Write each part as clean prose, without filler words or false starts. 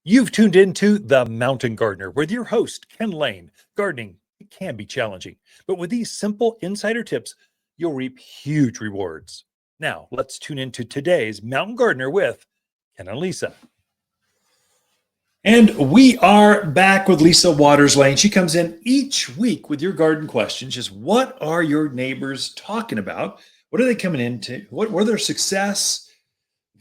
You've tuned into The Mountain Gardener with your host, Ken Lain. Gardening it can be challenging, but with these simple insider tips, you'll reap huge rewards. Now, let's tune into today's Mountain Gardener with Ken and Lisa. And we are back with Lisa Waters Lane. She comes in each week with your garden questions. Just what are your neighbors talking about? What are they coming into? What were their success?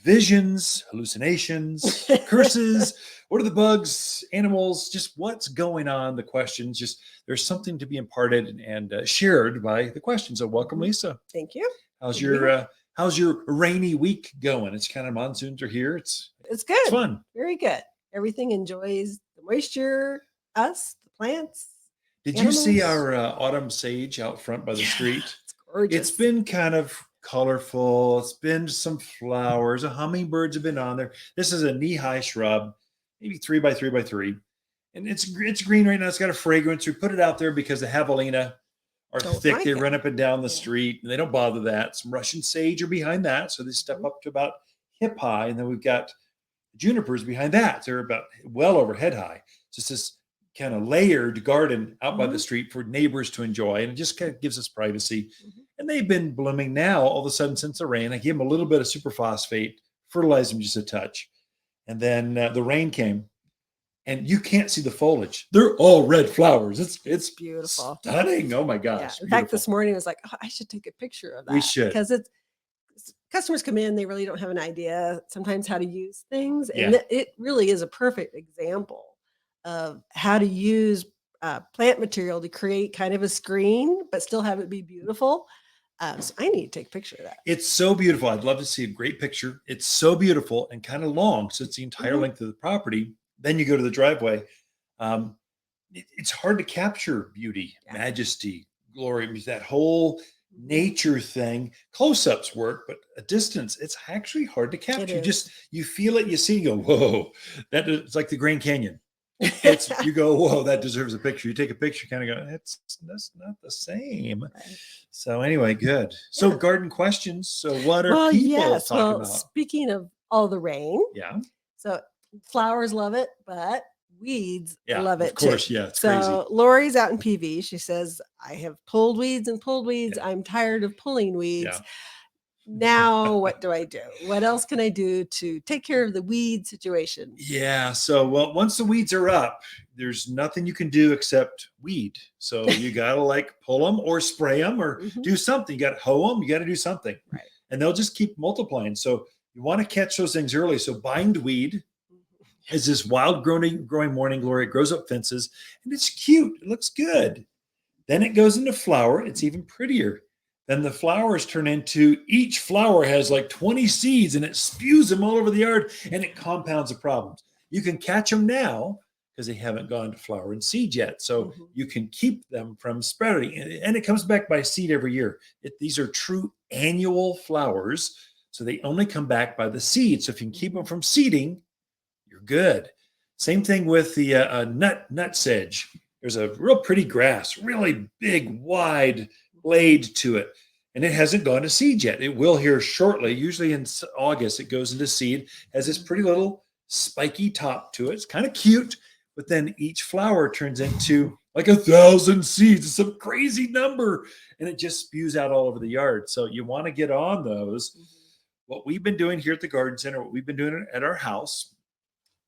Visions, hallucinations, curses, what are the bugs, animals, just what's going on, the questions, just there's something to be imparted and shared by the questions. So welcome, Lisa. Thank you. How's your rainy week going? It's kind of monsoons are here. It's good. It's fun. Very good. Everything enjoys the moisture, us, the plants. Did animals. You see our autumn sage out front by the street? It's gorgeous. It's been kind of colorful. It's been some flowers. The hummingbirds have been on there. This is a knee-high shrub, maybe 3 by 3 by 3, and it's green right now. It's got a fragrance. We put it out there because the javelina are thick. Like they run up and down the street, and they don't bother that. Some Russian sage are behind that, so they step up to about hip high, and then we've got junipers behind that. They're about well over head high. So it's this kind of layered garden out by the street for neighbors to enjoy, and it just kind of gives us privacy. And they've been blooming now all of a sudden since the rain. I gave them a little bit of superphosphate, fertilized them just a touch, and then the rain came, and you can't see the foliage. They're all red flowers. It's beautiful, stunning. Oh my gosh! Yeah. In fact, this morning I was like, oh, I should take a picture of that. We should, because customers come in, they really don't have an idea sometimes how to use things, and it really is a perfect example of how to use plant material to create kind of a screen, but still have it be beautiful. So I need to take a picture of that. It's so beautiful. I'd love to see a great picture. It's so beautiful and kind of long, so it's the entire length of the property. Then you go to the driveway. It's hard to capture beauty, majesty, glory, that whole nature thing. Close-ups work, but a distance, it's actually hard to capture. You feel it, you see, you go, whoa, it's like the Grand Canyon. You go, whoa, that deserves a picture. You take a picture, kind of go, that's not the same. Right. So anyway, good. So garden questions. So what are people talking about? Speaking of all the rain. Yeah. So flowers love it, but weeds love it too. Of course, too. It's crazy. Lori's out in PV. She says, I have pulled weeds and pulled weeds. Yeah. I'm tired of pulling weeds. Yeah. Now, what do I do? What else can I do to take care of the weed situation? Yeah. So, once the weeds are up, there's nothing you can do except weed. So you got to pull them or spray them or do something. You got to hoe them. You got to do something. Right. And they'll just keep multiplying. So you want to catch those things early. So bindweed is this wild growing morning glory. It grows up fences and it's cute. It looks good. Then it goes into flower. It's even prettier. Then the flowers turn into, each flower has 20 seeds and it spews them all over the yard and it compounds the problems. You can catch them now because they haven't gone to flower and seed yet. So you can keep them from spreading, and it comes back by seed every year. These are true annual flowers. So they only come back by the seed. So if you can keep them from seeding, you're good. Same thing with the nut sedge. There's a real pretty grass, really big, wide blade to it, and it hasn't gone to seed yet. It will here shortly. Usually in August it goes into seed. Has this pretty little spiky top to it. It's kind of cute, but then each flower turns into 1,000 seeds. It's some crazy number, and it just spews out all over the yard. So you want to get on those. What we've been doing here at the garden center, what we've been doing at our house,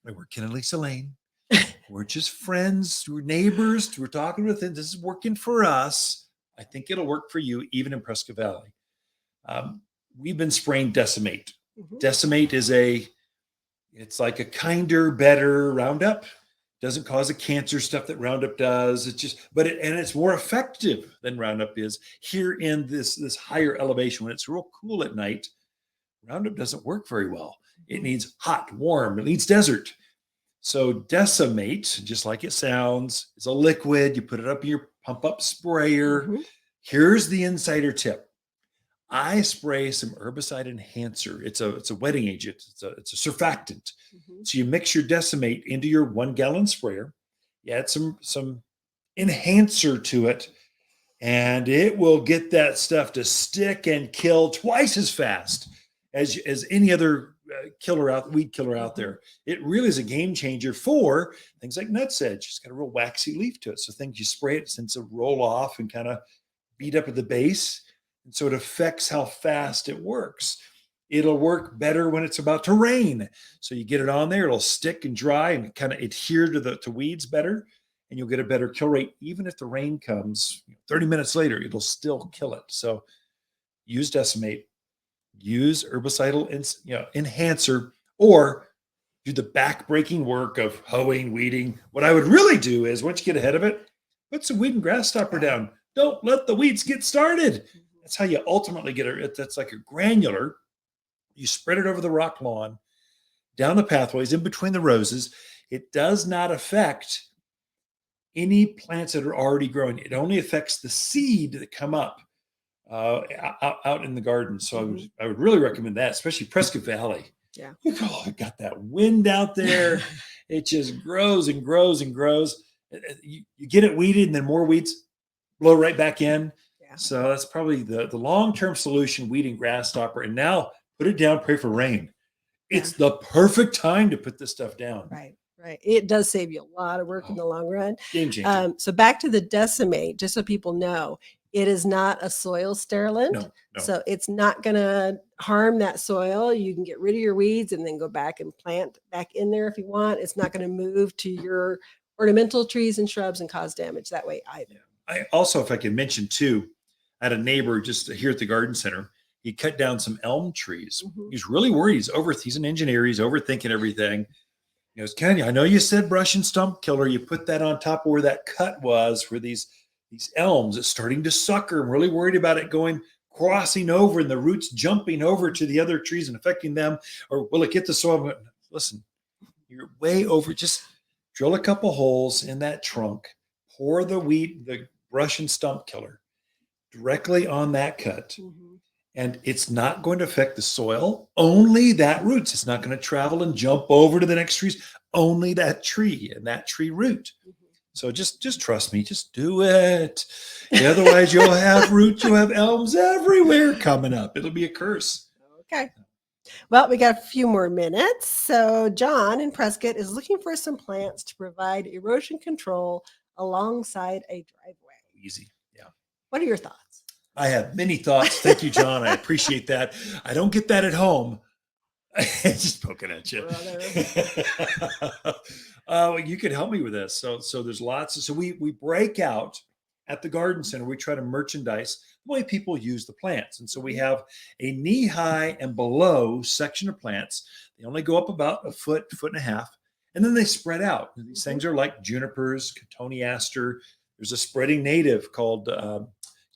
we're Ken and Lisa Lane. We're just friends, we're neighbors, we're talking with them. This is working for us. I think it'll work for you, even in Prescott Valley. We've been spraying Decimate. Decimate is it's like a kinder, better Roundup. Doesn't cause the cancer stuff that Roundup does. It's more effective than Roundup is here in this higher elevation. When it's real cool at night, Roundup doesn't work very well. It needs hot, warm. It needs desert. So Decimate, just like it sounds, is a liquid. You put it up in your pump up sprayer. Here's the insider tip. I spray some herbicide enhancer. It's a wetting agent. It's a surfactant. So you mix your Decimate into your 1 gallon sprayer. You add some enhancer to it, and it will get that stuff to stick and kill twice as fast as any other weed killer out there. It really is a game changer for things like nutsedge. It's got a real waxy leaf to it. So things you spray it tends to roll off and kind of beat up at the base. And so it affects how fast it works. It'll work better when it's about to rain. So you get it on there, it'll stick and dry and kind of adhere to weeds better. And you'll get a better kill rate. Even if the rain comes 30 minutes later, it'll still kill it. So use Decimate, use herbicidal enhancer, or do the back-breaking work of hoeing, weeding. What I would really do is, once you get ahead of it, put some weed and grass stopper down. Don't let the weeds get started. That's how you ultimately get it. That's like a granular. You spread it over the rock lawn, down the pathways, in between the roses. It does not affect any plants that are already growing. It only affects the seed that come up out in the garden. So I would really recommend that, especially Prescott Valley. Yeah. Oh, I got that wind out there. It just grows and grows and grows. You get it weeded, and then more weeds blow right back in. Yeah. So that's probably the long-term solution, weed and grass stopper. And now put it down, pray for rain. It's the perfect time to put this stuff down. Right. Right. It does save you a lot of work in the long run. Game changer. So back to the Decimate, just so people know, it is not a soil sterilant. No. So it's not going to harm that soil. You can get rid of your weeds and then go back and plant back in there if you want. It's not going to move to your ornamental trees and shrubs and cause damage that way either. I also, if I can mention too, I had a neighbor just here at the garden center. He cut down some elm trees. He's really worried. He's an engineer. He's overthinking everything. He goes, Ken, I know you said brush and stump killer. You put that on top of where that cut was for these elms. It's starting to sucker. I'm really worried about it crossing over and the roots jumping over to the other trees and affecting them. Or will it get the soil? Listen, you're way over. Just drill a couple holes in that trunk. Pour the brush and stump killer directly on that cut. And it's not going to affect the soil, only that roots. It's not going to travel and jump over to the next trees, only that tree and that tree root. So just trust me, just do it. Otherwise, you'll have roots, you'll have elms everywhere coming up. It'll be a curse. Okay. Well, we got a few more minutes. So John in Prescott is looking for some plants to provide erosion control alongside a driveway. Easy. Yeah. What are your thoughts? I have many thoughts. Thank you, John. I appreciate that. I don't get that at home. Just poking at you. You could help me with this. So there's lots. So we break out at the garden center. We try to merchandise the way people use the plants. And so we have a knee-high and below section of plants. They only go up about a foot and a half, and then they spread out. And these things are like junipers, cotoneaster. There's a spreading native called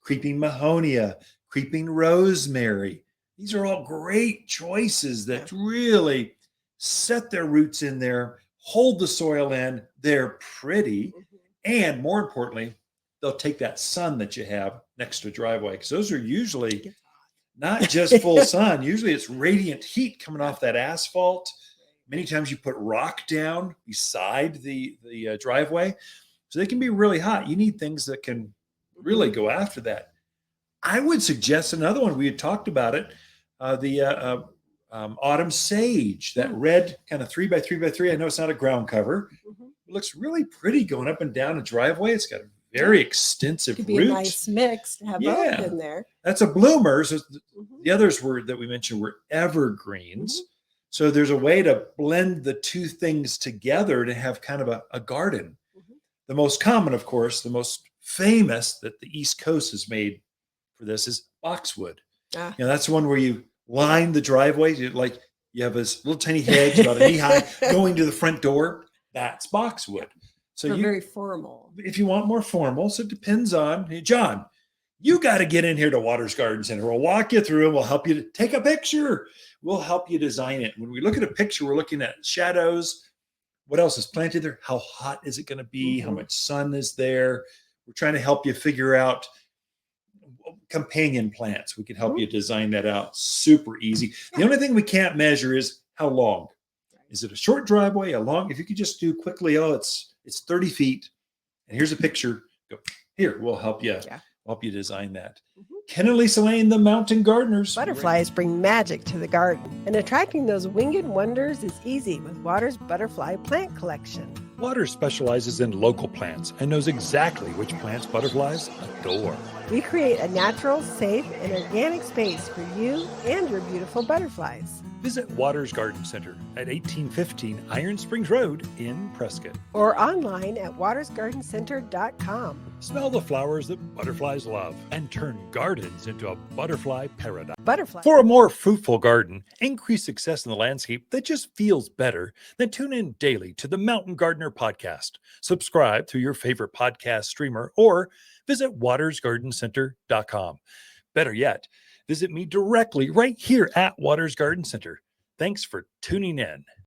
creeping mahonia, creeping rosemary. These are all great choices that really set their roots in there, hold the soil in. They're pretty. And more importantly, they'll take that sun that you have next to a driveway, because those are usually not just full sun. Usually it's radiant heat coming off that asphalt. Many times you put rock down beside the driveway. So they can be really hot. You need things that can really go after that. I would suggest another one. We had talked about it, the autumn sage, that red kind of 3x3x3. I know it's not a ground cover. It looks really pretty going up and down a driveway. It's got a very extensive root. Could be a nice mix to have both in there. That's a bloomer. So the others that we mentioned were evergreens. So there's a way to blend the two things together to have kind of a garden. The most common, of course, the most famous that the East Coast has made for this is boxwood. That's the one where you line the driveway. You have this little tiny hedge about a knee high going to the front door. That's boxwood. So very formal. If you want more formal, so it depends on, hey, John, you got to get in here to Waters Garden Center. We'll walk you through and we'll help you to take a picture. We'll help you design it. When we look at a picture, we're looking at shadows. What else is planted there? How hot is it going to be? How much sun is there? We're trying to help you figure out companion plants. We can help you design that out. Super easy. The only thing we can't measure is how long. Is it a short driveway, a long? If you could just do quickly, it's 30 feet. And here's a picture. Go here. We'll help you. Help you design that. Ken and Lisa Lain, the Mountain Gardeners. Butterflies bring magic to the garden, and attracting those winged wonders is easy with Water's Butterfly Plant Collection. Water specializes in local plants and knows exactly which plants butterflies adore. We create a natural, safe, and organic space for you and your beautiful butterflies. Visit Waters Garden Center at 1815 Iron Springs Road in Prescott. Or online at watersgardencenter.com. Smell the flowers that butterflies love and turn gardens into a butterfly paradise. Butterfly. For a more fruitful garden, increase success in the landscape that just feels better, then tune in daily to the Mountain Gardener podcast. Subscribe through your favorite podcast streamer or visit watersgardencenter.com. Better yet, visit me directly right here at Waters Garden Center. Thanks for tuning in.